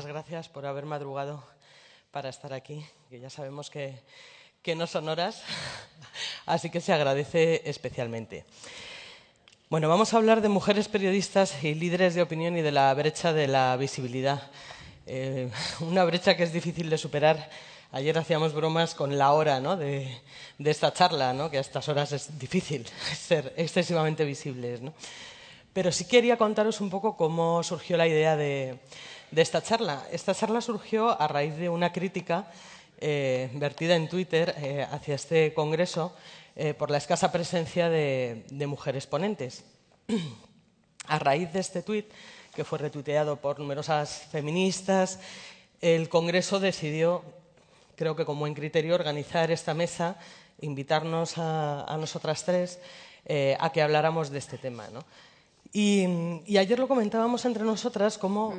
muchas gracias por haber madrugado para estar aquí, que ya sabemos que no son horas, así que se agradece especialmente. Bueno, vamos a hablar de mujeres periodistas y líderes de opinión y de la brecha de la visibilidad. Una brecha que es difícil de superar. Ayer hacíamos bromas con la hora, ¿no?, de esta charla, ¿no?, que a estas horas es difícil ser excesivamente visibles, ¿no? Pero sí quería contaros un poco cómo surgió la idea de esta charla. Esta charla surgió a raíz de una crítica vertida en Twitter hacia este congreso por la escasa presencia de mujeres ponentes. A raíz de este tuit, que fue retuiteado por numerosas feministas, el congreso decidió, creo que con buen criterio, organizar esta mesa, invitarnos a nosotras tres a que habláramos de este tema, ¿no? Y ayer lo comentábamos entre nosotras cómo,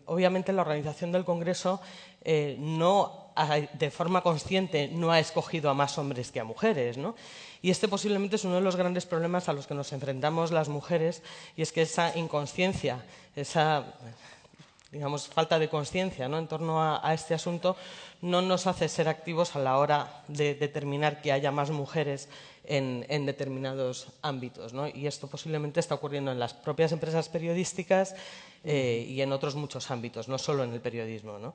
obviamente, la organización del Congreso de forma consciente no ha escogido a más hombres que a mujeres, ¿no? Y este posiblemente es uno de los grandes problemas a los que nos enfrentamos las mujeres, y es que esa inconsciencia, esa, digamos, falta de conciencia, ¿no?, en torno a este asunto no nos hace ser activos a la hora de determinar que haya más mujeres en determinados ámbitos, ¿no? Y esto posiblemente está ocurriendo en las propias empresas periodísticas y en otros muchos ámbitos, no solo en el periodismo, ¿no?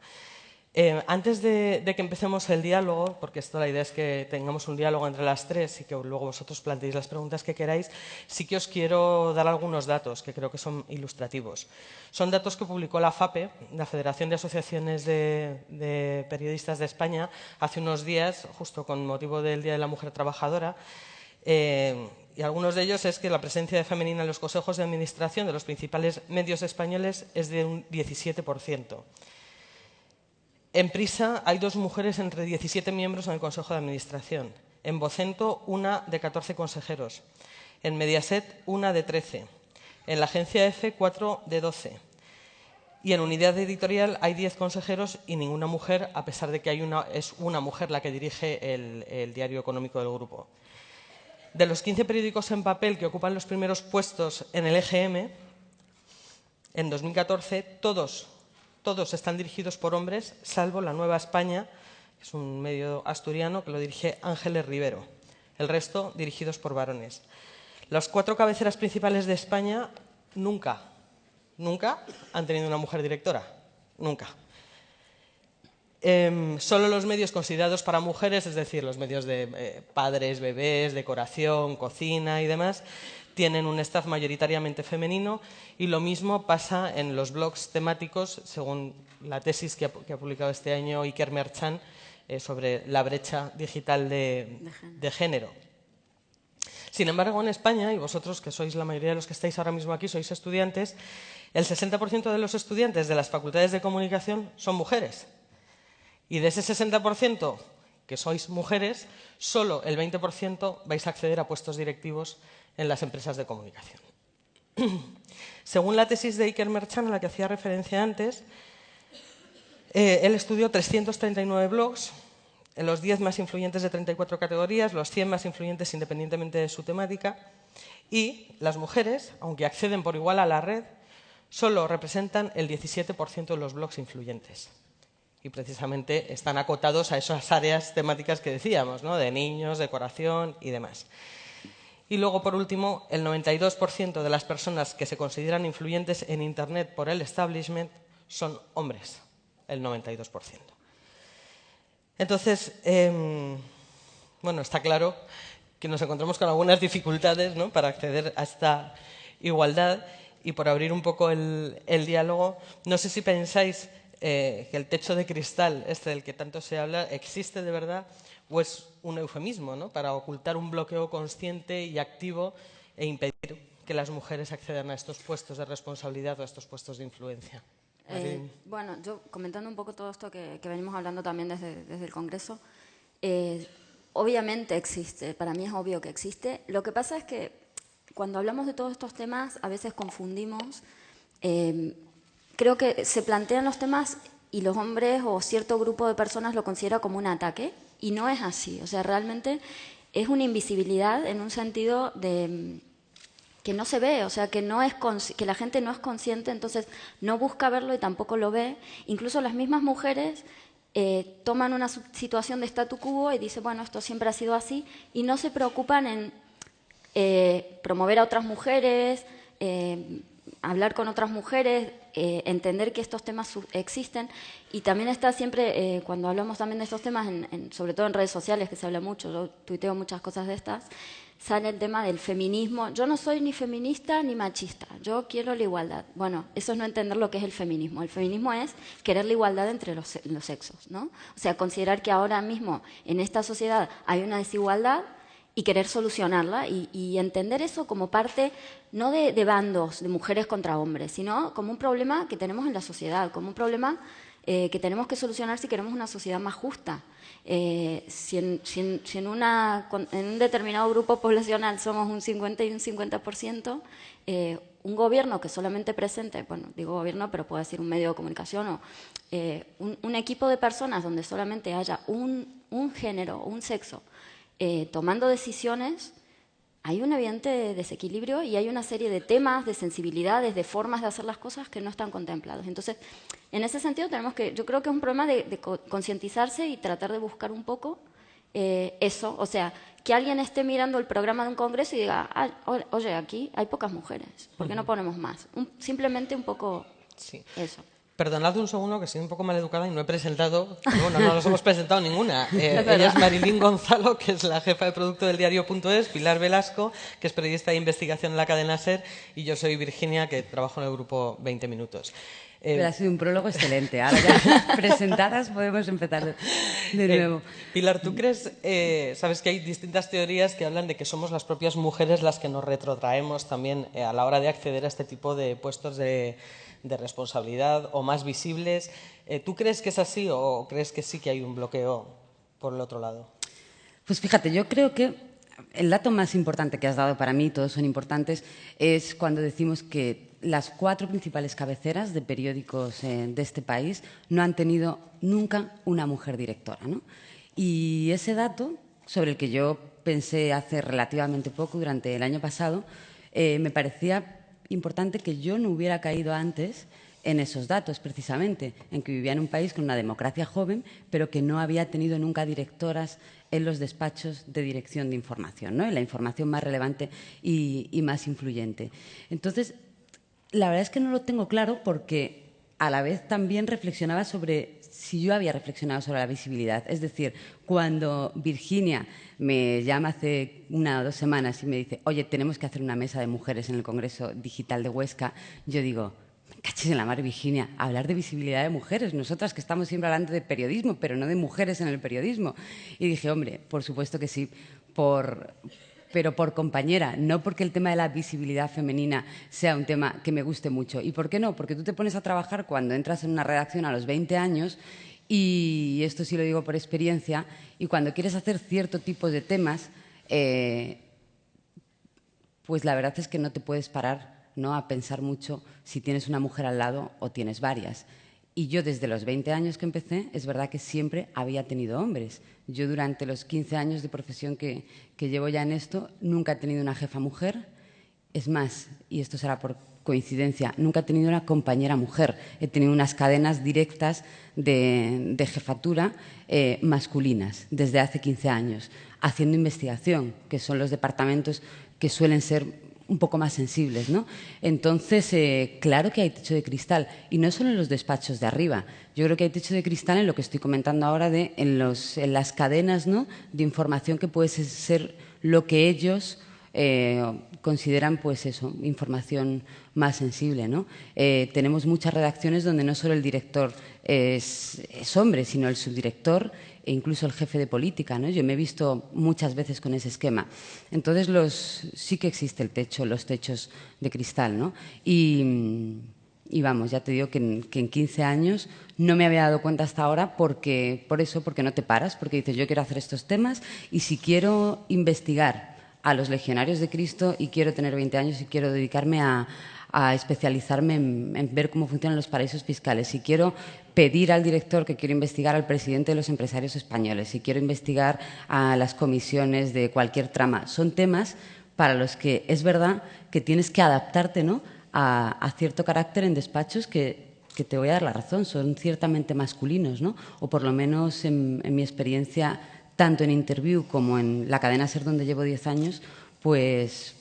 Antes de que empecemos el diálogo, porque la idea es que tengamos un diálogo entre las tres y que luego vosotros planteéis las preguntas que queráis, sí que os quiero dar algunos datos que creo que son ilustrativos. Son datos que publicó la FAPE, la Federación de Asociaciones de Periodistas de España, hace unos días, justo con motivo del Día de la Mujer Trabajadora. Y algunos de ellos es que la presencia femenina en los consejos de administración de los principales medios españoles es de un 17%. En Prisa hay 2 mujeres entre 17 miembros en el Consejo de Administración. En Vocento, 1 de 14 consejeros. En Mediaset, 1 de 13. En la agencia EFE, 4 de 12. Y en Unidad Editorial hay 10 consejeros y ninguna mujer, a pesar de que es una mujer la que dirige el diario económico del grupo. De los 15 periódicos en papel que ocupan los primeros puestos en el EGM, en 2014, todos están dirigidos por hombres, salvo La Nueva España, que es un medio asturiano que lo dirige Ángeles Rivero. El resto dirigidos por varones. Las 4 cabeceras principales de España nunca han tenido una mujer directora. Nunca. Solo los medios considerados para mujeres, es decir, los medios de padres, bebés, decoración, cocina y demás, tienen un staff mayoritariamente femenino, y lo mismo pasa en los blogs temáticos, según la tesis que ha publicado este año Iker Merchan sobre la brecha digital de género. Sin embargo, en España, y vosotros, que sois la mayoría de los que estáis ahora mismo aquí, sois estudiantes, el 60% de los estudiantes de las facultades de comunicación son mujeres. Y de ese 60% que sois mujeres, solo el 20% vais a acceder a puestos directivos en las empresas de comunicación. Según la tesis de Iker Merchan, a la que hacía referencia antes, él estudió 339 blogs, en los 10 más influyentes de 34 categorías, los 100 más influyentes independientemente de su temática, y las mujeres, aunque acceden por igual a la red, solo representan el 17% de los blogs influyentes. Y precisamente están acotados a esas áreas temáticas que decíamos, ¿no?, de niños, decoración y demás. Y luego, por último, el 92% de las personas que se consideran influyentes en Internet por el establishment son hombres, el 92%. Entonces, bueno, está claro que nos encontramos con algunas dificultades, ¿no?, para acceder a esta igualdad. Y por abrir un poco el diálogo, no sé si pensáis que el techo de cristal, del que tanto se habla, existe de verdad o es un eufemismo, ¿no?, para ocultar un bloqueo consciente y activo e impedir que las mujeres accedan a estos puestos de responsabilidad o a estos puestos de influencia. Bueno, yo comentando un poco todo esto que venimos hablando también desde el Congreso, obviamente existe, para mí es obvio que existe. Lo que pasa es que cuando hablamos de todos estos temas a veces confundimos, creo que se plantean los temas y los hombres o cierto grupo de personas lo considera como un ataque, y no es así. O sea, realmente es una invisibilidad en un sentido de que no se ve, o sea, que, no es que la gente no es consciente, entonces no busca verlo y tampoco lo ve. Incluso las mismas mujeres toman una situación de statu quo y dicen, bueno, esto siempre ha sido así, y no se preocupan en promover a otras mujeres, hablar con otras mujeres, entender que estos temas existen. Y también está siempre, cuando hablamos también de estos temas, sobre todo en redes sociales, que se habla mucho, yo tuiteo muchas cosas de estas, sale el tema del feminismo. Yo no soy ni feminista ni machista, yo quiero la igualdad. Bueno, eso es no entender lo que es el feminismo. El feminismo es querer la igualdad entre los sexos, ¿no? O sea, considerar que ahora mismo en esta sociedad hay una desigualdad y querer solucionarla y entender eso como parte, no de bandos, de mujeres contra hombres, sino como un problema que tenemos en la sociedad, como un problema que tenemos que solucionar si queremos una sociedad más justa. Si en un determinado grupo poblacional somos un 50 y un 50%, un gobierno que solamente presente, bueno, digo gobierno, pero puede decir un medio de comunicación o un equipo de personas donde solamente haya un género, un sexo, tomando decisiones, hay un evidente desequilibrio y hay una serie de temas, de sensibilidades, de formas de hacer las cosas que no están contemplados. Entonces, en ese sentido yo creo que es un problema de concientizarse y tratar de buscar un poco eso, o sea, que alguien esté mirando el programa de un congreso y diga, oye, aquí hay pocas mujeres, ¿por qué no ponemos más? Simplemente un poco eso. Perdonad un segundo, que soy un poco maleducada y no he presentado, bueno, no nos hemos presentado ninguna. Ella es Marilyn Gonzalo, que es la jefa de producto del diario.es, Pilar Velasco, que es periodista de investigación en la cadena SER, y yo soy Virginia, que trabajo en el grupo 20 Minutos. Pero ha sido un prólogo excelente. Ahora ya presentadas podemos empezar de nuevo. Pilar, ¿tú crees, sabes que hay distintas teorías que hablan de que somos las propias mujeres las que nos retrotraemos también a la hora de acceder a este tipo de puestos de responsabilidad o más visibles? ¿Tú crees que es así o crees que sí que hay un bloqueo por el otro lado? Pues fíjate, yo creo que el dato más importante que has dado para mí, todos son importantes, es cuando decimos que las 4 principales cabeceras de periódicos de este país no han tenido nunca una mujer directora, ¿no? Y ese dato, sobre el que yo pensé hace relativamente poco, durante el año pasado, me parecía importante que yo no hubiera caído antes en esos datos, precisamente, en que vivía en un país con una democracia joven, pero que no había tenido nunca directoras en los despachos de dirección de información, ¿no? En la información más relevante y más influyente. Entonces, la verdad es que no lo tengo claro porque a la vez también reflexionaba sobre si yo había reflexionado sobre la visibilidad. Es decir, cuando Virginia me llama hace 1 o 2 semanas y me dice, oye, tenemos que hacer una mesa de mujeres en el Congreso Digital de Huesca, yo digo, cachis en la mar, Virginia, hablar de visibilidad de mujeres, nosotras que estamos siempre hablando de periodismo, pero no de mujeres en el periodismo. Y dije, hombre, por supuesto que sí, pero por compañera, no porque el tema de la visibilidad femenina sea un tema que me guste mucho. ¿Y por qué no? Porque tú te pones a trabajar cuando entras en una redacción a los 20 años, y esto sí lo digo por experiencia, y cuando quieres hacer cierto tipo de temas, pues la verdad es que no te puedes parar, ¿no?, a pensar mucho si tienes una mujer al lado o tienes varias. Y yo desde los 20 años que empecé, es verdad que siempre había tenido hombres. Yo durante los 15 años de profesión que llevo ya en esto, nunca he tenido una jefa mujer. Es más, y esto será por coincidencia, nunca he tenido una compañera mujer. He tenido unas cadenas directas de jefatura masculinas desde hace 15 años, haciendo investigación, que son los departamentos que suelen ser un poco más sensibles, ¿no? Entonces, claro que hay techo de cristal, y no solo en los despachos de arriba. Yo creo que hay techo de cristal en lo que estoy comentando ahora, en las cadenas, ¿no?, de información, que puede ser lo que ellos consideran, pues eso, información más sensible, ¿no? Tenemos muchas redacciones donde no solo el director es hombre, sino el subdirector e incluso el jefe de política, ¿no? Yo me he visto muchas veces con ese esquema. Entonces, sí que existe los techos de cristal, ¿no? Y vamos, ya te digo que en 15 años no me había dado cuenta hasta ahora porque no te paras, porque dices, yo quiero hacer estos temas, y si quiero investigar a los legionarios de Cristo y quiero tener 20 años y quiero dedicarme a especializarme en ver cómo funcionan los paraísos fiscales, si quiero pedir al director que quiero investigar al presidente de los empresarios españoles, si quiero investigar a las comisiones de cualquier trama, son temas para los que es verdad que tienes que adaptarte, ¿no?, a cierto carácter en despachos que te voy a dar la razón, son ciertamente masculinos, ¿no? O por lo menos en mi experiencia, tanto en Interview como en la cadena SER, donde llevo 10 años, pues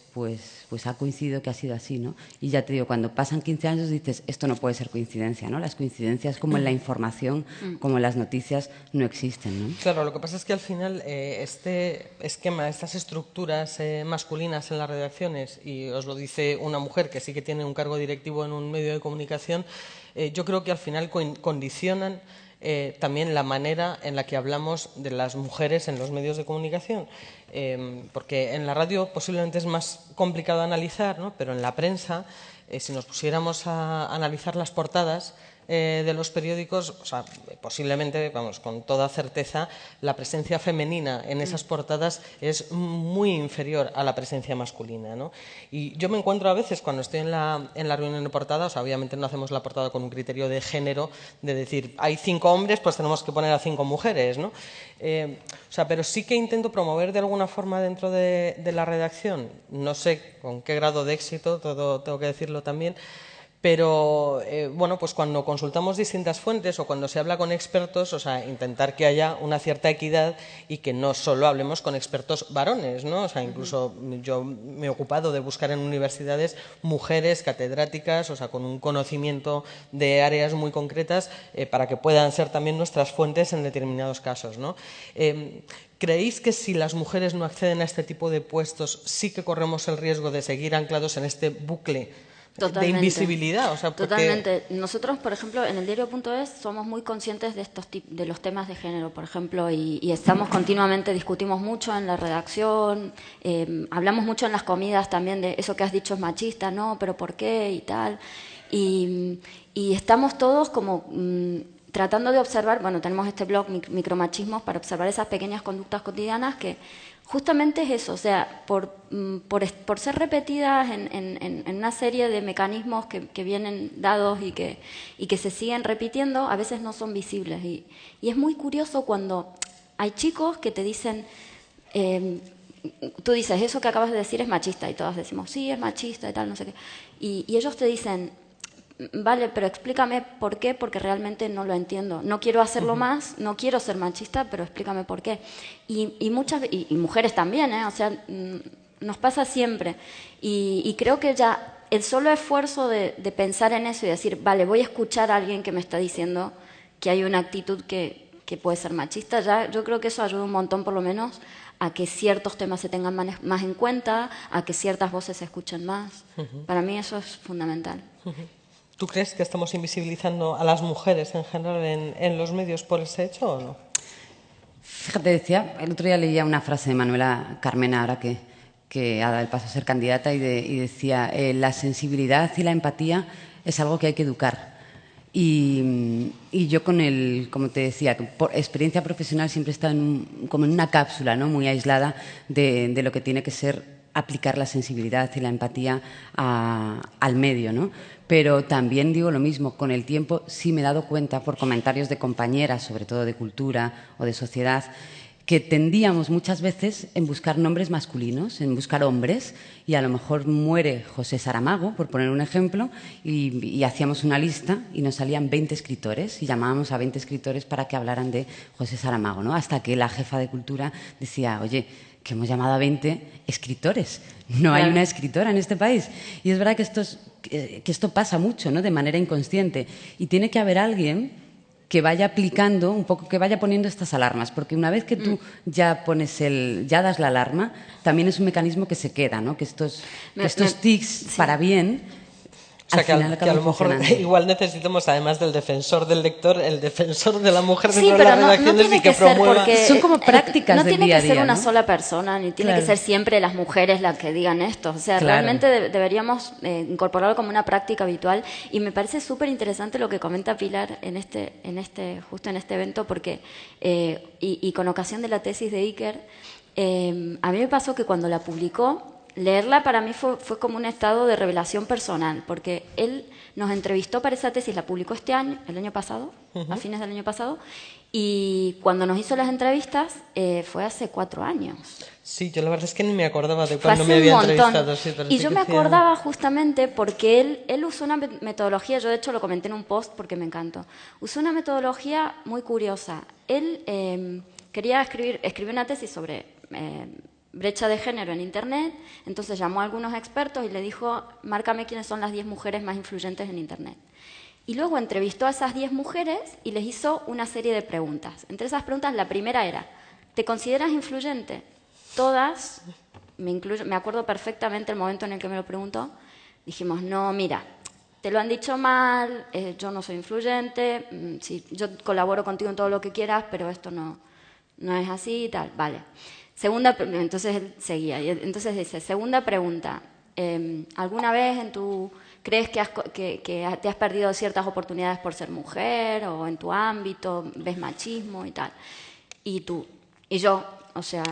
ha coincidido que ha sido así, ¿no? Y ya te digo, cuando pasan 15 años dices, esto no puede ser coincidencia, ¿no? Las coincidencias, como en la información, como en las noticias, no existen, ¿no? Claro, lo que pasa es que al final este esquema, estas estructuras masculinas en las redacciones, y os lo dice una mujer que sí que tiene un cargo directivo en un medio de comunicación, yo creo que al final condicionan también la manera en la que hablamos de las mujeres en los medios de comunicación. Porque en la radio posiblemente es más complicado analizar, ¿no? Pero en la prensa, si nos pusiéramos a analizar las portadas de los periódicos, o sea, posiblemente, vamos, con toda certeza, la presencia femenina en esas portadas es muy inferior a la presencia masculina, ¿no? Y yo me encuentro a veces, cuando estoy en la reunión de portada, o sea, obviamente no hacemos la portada con un criterio de género, de decir, hay 5 hombres, pues tenemos que poner a 5 mujeres, ¿no? O sea, pero sí que intento promover de alguna forma dentro de la redacción, no sé con qué grado de éxito, todo tengo que decirlo también, pero bueno, pues cuando consultamos distintas fuentes o cuando se habla con expertos, o sea, intentar que haya una cierta equidad y que no solo hablemos con expertos varones, ¿no? O sea, incluso yo me he ocupado de buscar en universidades mujeres catedráticas, o sea, con un conocimiento de áreas muy concretas para que puedan ser también nuestras fuentes en determinados casos, ¿no? ¿Creéis que si las mujeres no acceden a este tipo de puestos sí que corremos el riesgo de seguir anclados en este bucle Totalmente. de invisibilidad? O sea, porque... Totalmente. Nosotros, por ejemplo, en el diario.es somos muy conscientes de los temas de género, por ejemplo, y estamos continuamente, discutimos mucho en la redacción, hablamos mucho en las comidas también de eso que has dicho es machista, ¿no? ¿Pero por qué? Y tal. Y estamos todos como tratando de observar, bueno, tenemos este blog Micromachismos para observar esas pequeñas conductas cotidianas que justamente es eso, o sea, por ser repetidas en una serie de mecanismos que vienen dados y que se siguen repitiendo, a veces no son visibles. Y es muy curioso cuando hay chicos que te dicen, tú dices, eso que acabas de decir es machista, y todas decimos, sí, es machista y tal, no sé qué. Y ellos te dicen, vale, pero explícame por qué, porque realmente no lo entiendo. No quiero hacerlo más, no quiero ser machista, pero explícame por qué. Y mujeres también, o sea, nos pasa siempre. Y creo que ya el solo esfuerzo de pensar en eso y decir, vale, voy a escuchar a alguien que me está diciendo que hay una actitud que puede ser machista, ya yo creo que eso ayuda un montón, por lo menos, a que ciertos temas se tengan más en cuenta, a que ciertas voces se escuchen más. Para mí eso es fundamental. ¿Tú crees que estamos invisibilizando a las mujeres en general en los medios por ese hecho o no? Fíjate, decía, el otro día leía una frase de Manuela Carmena, ahora que ha dado el paso a ser candidata, y decía, la sensibilidad y la empatía es algo que hay que educar. Y yo como te decía, por experiencia profesional siempre he estado como en una cápsula, ¿no?, muy aislada de lo que tiene que ser aplicar la sensibilidad y la empatía al medio, ¿no? Pero también digo lo mismo, con el tiempo sí me he dado cuenta, por comentarios de compañeras, sobre todo de cultura o de sociedad, que tendíamos muchas veces en buscar nombres masculinos, en buscar hombres, y a lo mejor muere José Saramago, por poner un ejemplo, y hacíamos una lista y nos salían 20 escritores y llamábamos a 20 escritores para que hablaran de José Saramago, ¿no? Hasta que la jefa de cultura decía, oye, que hemos llamado a 20 escritores, no hay una escritora en este país. Y es verdad que esto pasa mucho, ¿no?, de manera inconsciente, y tiene que haber alguien que vaya aplicando un poco, que vaya poniendo estas alarmas, porque una vez que tú ya das la alarma, también es un mecanismo que se queda, ¿no?, que estos tics sí. para bien. O sea, que a lo mejor igual necesitamos, además del defensor del lector, el defensor de la mujer dentro de las redacciones y que promueva... Son como prácticas del día a día, no tiene que ser una ¿no? sola persona, ni tiene que ser siempre las mujeres las que digan esto. O sea, realmente deberíamos incorporarlo como una práctica habitual. Y me parece súper interesante lo que comenta Pilar justo en este evento, porque y con ocasión de la tesis de Iker, a mí me pasó que cuando la publicó, leerla para mí fue como un estado de revelación personal, porque él nos entrevistó para esa tesis, la publicó este año, el año pasado, a fines del año pasado, Y cuando nos hizo las entrevistas fue hace 4 años. Sí, yo la verdad es que ni me acordaba de Fue cuando hace me un había montón. entrevistado. Sí, pero Y sí yo que me hacía- acordaba justamente porque él usó una metodología, yo de hecho lo comenté en un post porque me encantó. Usó una metodología muy curiosa. Él quería escribió una tesis sobre brecha de género en Internet, entonces llamó a algunos expertos y le dijo, márcame quiénes son las 10 mujeres más influyentes en Internet. Y luego entrevistó a esas 10 mujeres y les hizo una serie de preguntas. Entre esas preguntas, la primera era, ¿te consideras influyente? Todas, me acuerdo perfectamente el momento en el que me lo preguntó, dijimos, no, mira, te lo han dicho mal, yo no soy influyente, sí, yo colaboro contigo en todo lo que quieras, pero esto no es así y tal, vale. Entonces él seguía, y entonces dice, segunda pregunta, ¿alguna vez crees que te has perdido ciertas oportunidades por ser mujer o en tu ámbito, ves machismo y tal? Y yo, o sea,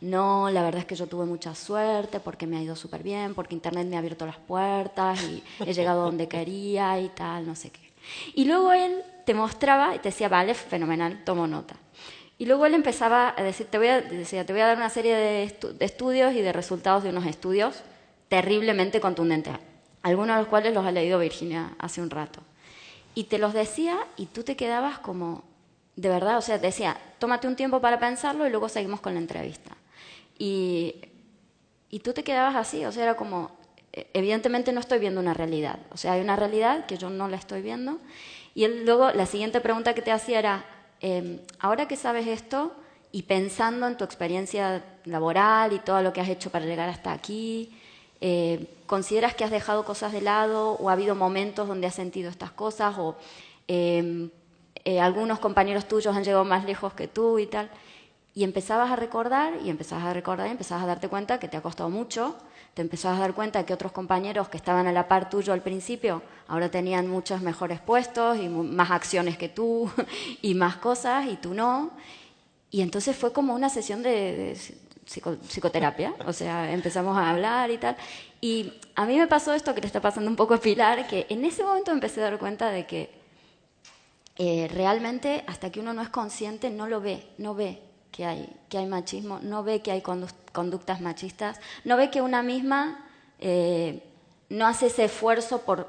no, la verdad es que yo tuve mucha suerte porque me ha ido súper bien, porque Internet me ha abierto las puertas y he llegado donde quería y tal, no sé qué. Y luego él te mostraba y te decía, vale, fenomenal, tomo nota. Y luego él empezaba a decir, te voy a dar una serie de estudios y de resultados de unos estudios terriblemente contundentes, algunos de los cuales los ha leído Virginia hace un rato. Y te los decía y tú te quedabas como, de verdad, o sea, te decía, tómate un tiempo para pensarlo y luego seguimos con la entrevista. Y tú te quedabas así, o sea, era como, evidentemente no estoy viendo una realidad, o sea, hay una realidad que yo no la estoy viendo. Y él luego, la siguiente pregunta que te hacía era, ahora que sabes esto y pensando en tu experiencia laboral y todo lo que has hecho para llegar hasta aquí, ¿consideras que has dejado cosas de lado o ha habido momentos donde has sentido estas cosas o algunos compañeros tuyos han llegado más lejos que tú y tal? Y empezabas a recordar y empezabas a darte cuenta que te ha costado mucho, te empezabas a dar cuenta que otros compañeros que estaban a la par tuyo al principio ahora tenían muchos mejores puestos y más acciones que tú y más cosas y tú no. Y entonces fue como una sesión de psicoterapia, o sea, empezamos a hablar y tal. Y a mí me pasó esto que le está pasando un poco a Pilar, que en ese momento empecé a dar cuenta de que realmente hasta que uno no es consciente no ve que hay machismo, no ve que hay conductas machistas, no ve que una misma no hace ese esfuerzo por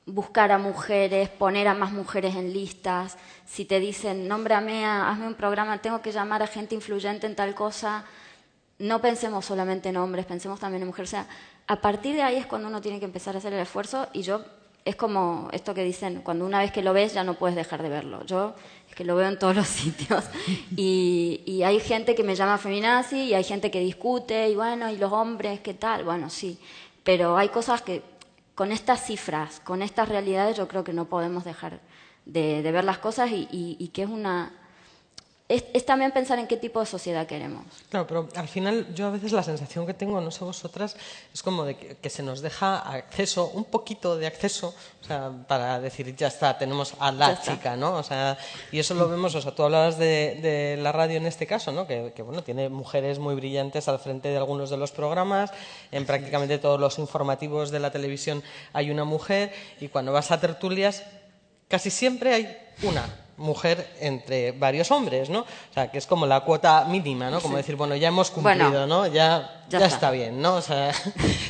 buscar a mujeres, poner a más mujeres en listas. Si te dicen, nómbrame, hazme un programa, tengo que llamar a gente influyente en tal cosa, no pensemos solamente en hombres, pensemos también en mujeres. O sea, a partir de ahí es cuando uno tiene que empezar a hacer el esfuerzo y es como esto que dicen, cuando una vez que lo ves ya no puedes dejar de verlo. Yo es que lo veo en todos los sitios y hay gente que me llama feminazi y hay gente que discute y bueno, ¿y los hombres qué tal? Bueno, sí, pero hay cosas que con estas cifras, con estas realidades yo creo que no podemos dejar de ver las cosas y que es también pensar en qué tipo de sociedad queremos. Claro, pero al final yo a veces la sensación que tengo, no sé vosotras, es como de que se nos deja acceso, un poquito de acceso, o sea, para decir, ya está, tenemos a la chica, ¿no? O sea, y eso lo vemos, o sea, tú hablabas de la radio en este caso, ¿no? Que bueno, tiene mujeres muy brillantes al frente de algunos de los programas, en prácticamente todos los informativos de la televisión hay una mujer, y cuando vas a tertulias, casi siempre hay una mujer entre varios hombres, ¿no? O sea, que es como la cuota mínima, ¿no? Como decir, bueno, ya hemos cumplido, bueno, ¿no? Ya está bien, ¿no? O sea,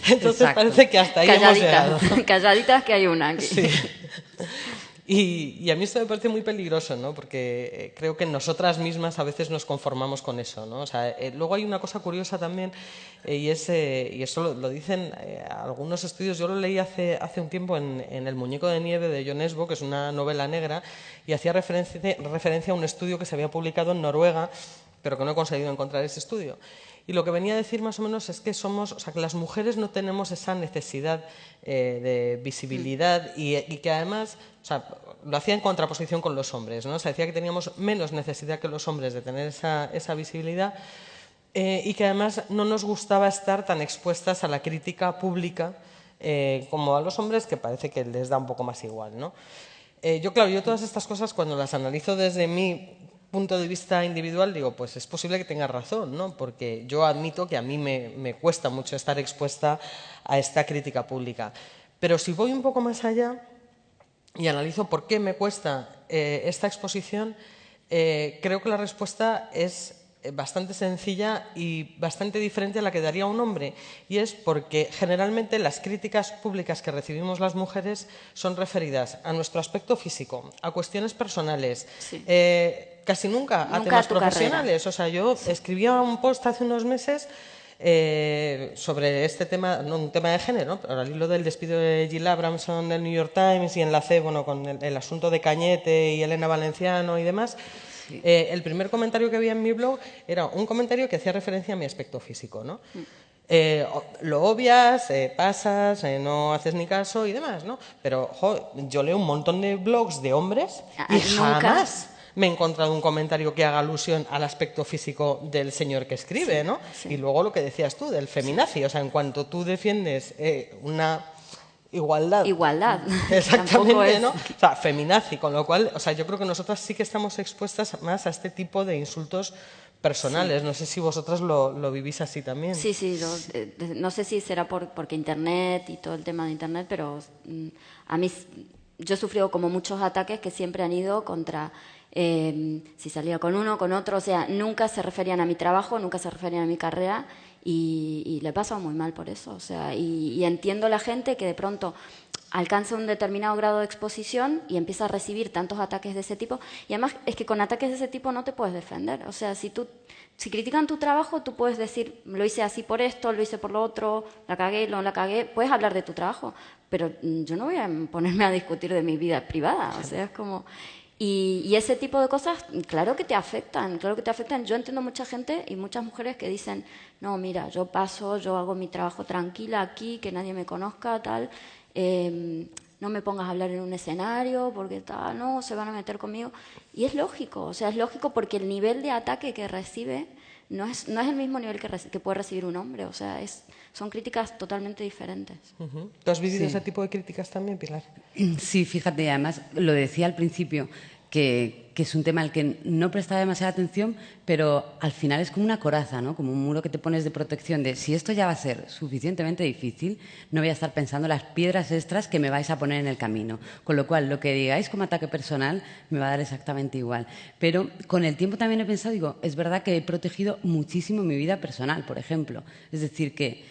entonces exacto. Parece que hasta ahí hemos llegado. Calladitas que hay una aquí. Sí. Y a mí esto me parece muy peligroso, ¿no? Porque creo que nosotras mismas a veces nos conformamos con eso, ¿no? O sea, luego hay una cosa curiosa también y eso lo dicen algunos estudios. Yo lo leí hace un tiempo en El muñeco de nieve de Jon Esbo, que es una novela negra, y hacía referencia a un estudio que se había publicado en Noruega, pero que no he conseguido encontrar ese estudio. Y lo que venía a decir más o menos es que que las mujeres no tenemos esa necesidad de visibilidad y que además, o sea, lo hacía en contraposición con los hombres, ¿no? O sea, decía que teníamos menos necesidad que los hombres de tener esa visibilidad y que además no nos gustaba estar tan expuestas a la crítica pública como a los hombres, que parece que les da un poco más igual, ¿no? Yo todas estas cosas cuando las analizo desde mi punto de vista individual digo, pues es posible que tenga razón, ¿no? Porque yo admito que a mí me cuesta mucho estar expuesta a esta crítica pública. Pero si voy un poco más allá y analizo por qué me cuesta esta exposición, Creo que la respuesta es bastante sencilla y bastante diferente a la que daría un hombre, y es porque generalmente las críticas públicas que recibimos las mujeres son referidas a nuestro aspecto físico, a cuestiones personales, Sí. casi nunca a Nunca temas a tu carrera. profesionales. O sea, yo escribía un post hace unos meses sobre este tema, no un tema de género, ¿no? Pero al hilo del despido de Jill Abramson del New York Times, y enlacé con el asunto de Cañete y Elena Valenciano y demás. Sí. El primer comentario que había en mi blog era un comentario que hacía referencia a mi aspecto físico, ¿no? Lo obvias, pasas, no haces ni caso y demás, ¿no? Pero yo leo un montón de blogs de hombres y Nunca. jamás me he encontrado un comentario que haga alusión al aspecto físico del señor que escribe, ¿no? sí. Y luego lo que decías tú, del feminazi. O sea, en cuanto tú defiendes una igualdad. Igualdad. Tampoco Exactamente, es. ¿no? O sea, feminazi, con lo cual, o sea, yo creo que nosotras sí que estamos expuestas más a este tipo de insultos personales. No sé si vosotras lo vivís así también. Sí, no sé si será porque Internet y todo el tema de Internet, pero a mí yo he sufrido como muchos ataques que siempre han ido contra si salía con uno, con otro, o sea, nunca se referían a mi trabajo, nunca se referían a mi carrera y le he pasado muy mal por eso, o sea, y entiendo la gente que de pronto alcanza un determinado grado de exposición y empieza a recibir tantos ataques de ese tipo, y además es que con ataques de ese tipo no te puedes defender, o sea, si critican tu trabajo, tú puedes decir, lo hice así por esto, lo hice por lo otro, la cagué, no la cagué, puedes hablar de tu trabajo, pero yo no voy a ponerme a discutir de mi vida privada, o sea, es como... Y ese tipo de cosas, claro que te afectan, claro que te afectan. Yo entiendo mucha gente y muchas mujeres que dicen, no, mira, yo paso, yo hago mi trabajo tranquila aquí, que nadie me conozca, tal, no me pongas a hablar en un escenario porque tal, no, se van a meter conmigo. Y es lógico, o sea, es lógico porque el nivel de ataque que recibe no es el mismo nivel que puede recibir un hombre, o sea, son críticas totalmente diferentes. ¿Tú has vivido Sí. ese tipo de críticas también, Pilar? Sí, fíjate, además lo decía al principio, que es un tema al que no prestaba demasiada atención, pero al final es como una coraza, ¿no? Como un muro que te pones de protección de si esto ya va a ser suficientemente difícil, no voy a estar pensando las piedras extras que me vais a poner en el camino. Con lo cual, lo que digáis como ataque personal me va a dar exactamente igual. Pero con el tiempo también he pensado, digo, es verdad que he protegido muchísimo mi vida personal, por ejemplo. Es decir, que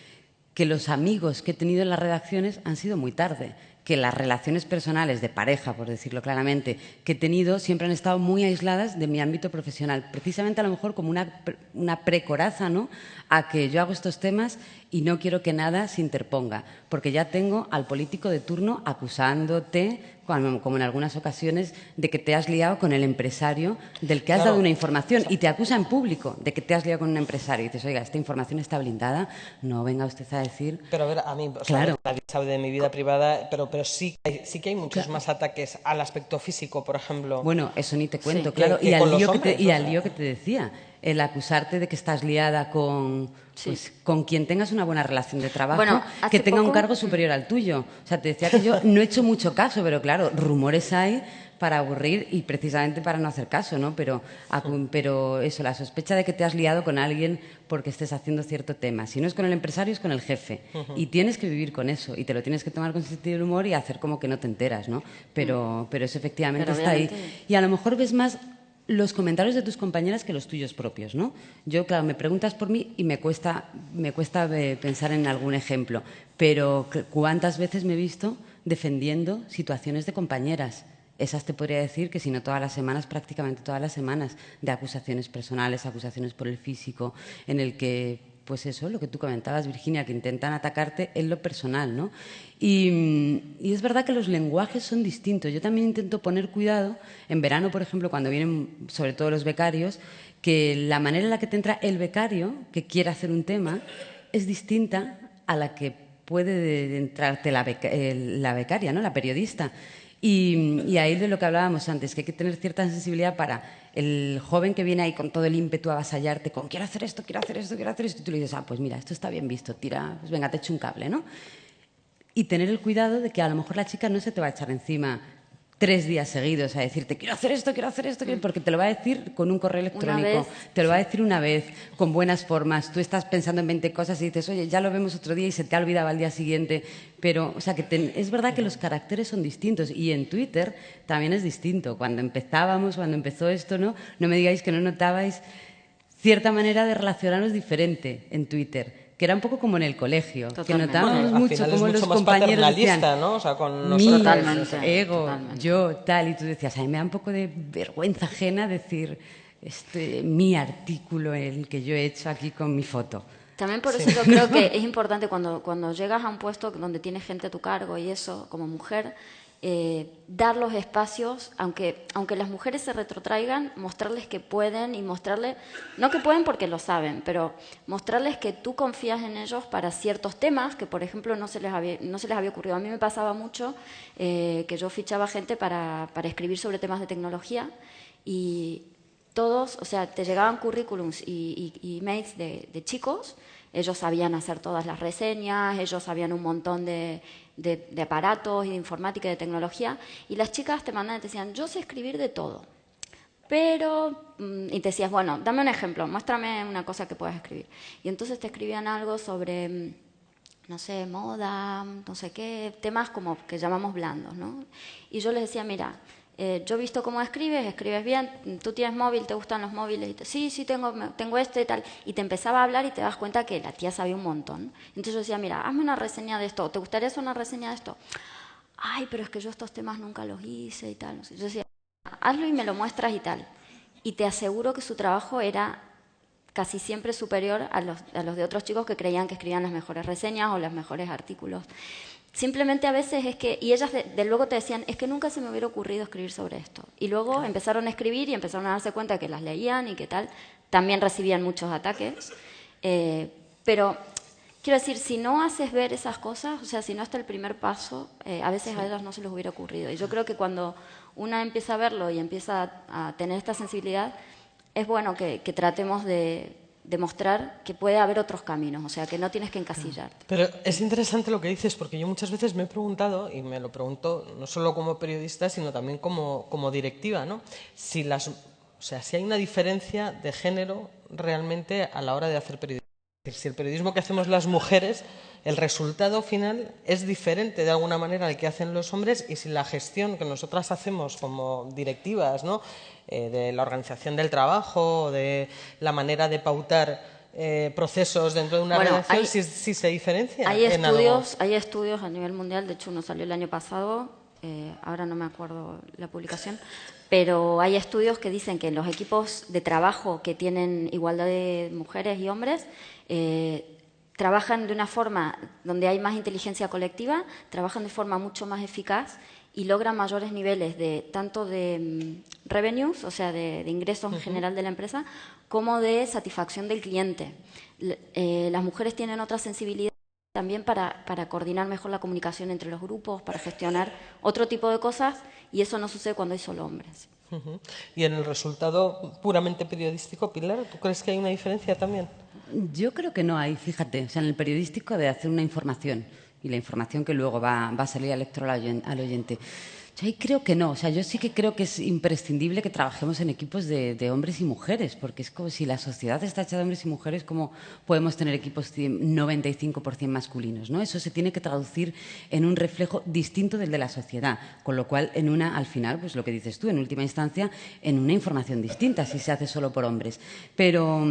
los amigos que he tenido en las redacciones han sido muy tarde, que las relaciones personales de pareja, por decirlo claramente, que he tenido siempre han estado muy aisladas de mi ámbito profesional, precisamente a lo mejor como una precoraza, ¿no?, a que yo hago estos temas y no quiero que nada se interponga, porque ya tengo al político de turno acusándote, como en algunas ocasiones, de que te has liado con el empresario del que has Claro. dado una información, y te acusa en público de que te has liado con un empresario y dices, oiga, esta información está blindada, no venga usted a decir... Pero a ver, a mí, o sea, Claro. nadie sabe de mi vida privada, pero sí que hay muchos más ataques al aspecto físico, por ejemplo. Bueno, eso ni te cuento, Sí. claro. Que con los hombres, Y o al sea. lío que te decía, el acusarte de que estás liada con, Sí. pues, con quien tengas una buena relación de trabajo, Bueno, hace que tenga un poco- cargo superior al tuyo. O sea, te decía que yo no he hecho mucho caso, pero claro, rumores hay para aburrir y precisamente para no hacer caso, ¿no? Pero eso, la sospecha de que te has liado con alguien porque estés haciendo cierto tema. Si no es con el empresario, es con el jefe. Y tienes que vivir con eso y te lo tienes que tomar con sentido del humor y hacer como que no te enteras, ¿no? Pero eso efectivamente Pero está ahí. obviamente- Y a lo mejor ves más los comentarios de tus compañeras que los tuyos propios, ¿no? Yo, claro, me preguntas por mí y me cuesta pensar en algún ejemplo, pero ¿cuántas veces me he visto defendiendo situaciones de compañeras? Esas te podría decir que si no todas las semanas, prácticamente todas las semanas, de acusaciones personales, acusaciones por el físico, en el que, pues eso, lo que tú comentabas, Virginia, que intentan atacarte en lo personal, ¿no? Y es verdad que los lenguajes son distintos. Yo también intento poner cuidado, en verano, por ejemplo, cuando vienen sobre todo los becarios, que la manera en la que te entra el becario, que quiere hacer un tema, es distinta a la que puede entrarte la becaria, ¿no?, la periodista. Y ahí de lo que hablábamos antes, que hay que tener cierta sensibilidad para el joven que viene ahí con todo el ímpetu a avasallarte, con quiero hacer esto, quiero hacer esto, quiero hacer esto, y tú le dices, pues mira, esto está bien visto, tira, pues venga, te echo un cable, ¿no? Y tener el cuidado de que a lo mejor la chica no se te va a echar encima 3 días seguidos a decirte quiero hacer esto, porque te lo va a decir con un correo electrónico, te lo va a decir una vez, con buenas formas. Tú estás pensando en 20 cosas y dices, oye, ya lo vemos otro día y se te ha olvidado al día siguiente. Pero, o sea, es verdad que los caracteres son distintos y en Twitter también es distinto. Cuando empezó esto, ¿no? No me digáis que no notabais cierta manera de relacionarnos diferente en Twitter. Que era un poco como en el colegio, Totalmente. que notábamos mucho como los compañeros decían, ¿no? O sea, con nosotros, totalmente, ego, totalmente. yo, tal, y tú decías, a mí me da un poco de vergüenza ajena decir mi artículo, el que yo he hecho aquí con mi foto. También por eso yo creo que es importante cuando llegas a un puesto donde tienes gente a tu cargo y eso, como mujer, dar los espacios, aunque las mujeres se retrotraigan, mostrarles que pueden y mostrarles, no que pueden porque lo saben, pero mostrarles que tú confías en ellos para ciertos temas que, por ejemplo, no se les había ocurrido. A mí me pasaba mucho que yo fichaba gente para escribir sobre temas de tecnología y todos, o sea, te llegaban currículums y mails de chicos. Ellos sabían hacer todas las reseñas, ellos sabían un montón de aparatos y de informática y de tecnología, y las chicas te mandan y te decían, yo sé escribir de todo, pero... Y te decías, bueno, dame un ejemplo, muéstrame una cosa que puedas escribir. Y entonces te escribían algo sobre, no sé, moda, no sé qué, temas como que llamamos blandos, ¿no? Y yo les decía, mira... yo he visto cómo escribes bien, tú tienes móvil, te gustan los móviles, sí, tengo este y tal, y te empezaba a hablar y te das cuenta que la tía sabía un montón. Entonces yo decía, mira, hazme una reseña de esto, ¿te gustaría hacer una reseña de esto? Ay, pero es que yo estos temas nunca los hice y tal. Yo decía, hazlo y me lo muestras y tal. Y te aseguro que su trabajo era casi siempre superior a los de otros chicos que creían que escribían las mejores reseñas o los mejores artículos. Simplemente a veces es que, y ellas de luego te decían, es que nunca se me hubiera ocurrido escribir sobre esto. Y luego empezaron a escribir y empezaron a darse cuenta de que las leían y que tal. También recibían muchos ataques. Pero quiero decir, si no haces ver esas cosas, o sea, si no está el primer paso, a veces a ellas no se les hubiera ocurrido. Y yo creo que cuando una empieza a verlo y empieza a tener esta sensibilidad, es bueno que tratemos de demostrar que puede haber otros caminos, o sea, que no tienes que encasillarte. Pero es interesante lo que dices, porque yo muchas veces me he preguntado, y me lo pregunto no solo como periodista, sino también como directiva, ¿no? Si hay una diferencia de género realmente a la hora de hacer periodismo. Si el periodismo que hacemos las mujeres, el resultado final es diferente de alguna manera al que hacen los hombres, y si la gestión que nosotras hacemos como directivas, ¿no? De la organización del trabajo, de la manera de pautar procesos dentro de una redacción, si se diferencia hay en algo. Hay estudios a nivel mundial, de hecho uno salió el año pasado, ahora no me acuerdo la publicación, pero hay estudios que dicen que en los equipos de trabajo que tienen igualdad de mujeres y hombres, trabajan de una forma donde hay más inteligencia colectiva, trabajan de forma mucho más eficaz y logran mayores niveles de tanto de revenues, o sea, de ingresos en general de la empresa, como de satisfacción del cliente. Las mujeres tienen otra sensibilidad también para coordinar mejor la comunicación entre los grupos, para gestionar otro tipo de cosas, y eso no sucede cuando hay solo hombres. Y en el resultado puramente periodístico, Pilar, ¿tú crees que hay una diferencia también? Yo creo que no hay, fíjate, o sea, en el periodístico de hacer una información y la información que luego va a salir al lector, al oyente. Yo ahí creo que no, o sea, yo sí que creo que es imprescindible que trabajemos en equipos de hombres y mujeres, porque es como si la sociedad está hecha de hombres y mujeres, ¿cómo podemos tener equipos 95% masculinos, ¿no? Eso se tiene que traducir en un reflejo distinto del de la sociedad, con lo cual al final, pues lo que dices tú, en última instancia, en una información distinta, si se hace solo por hombres. Pero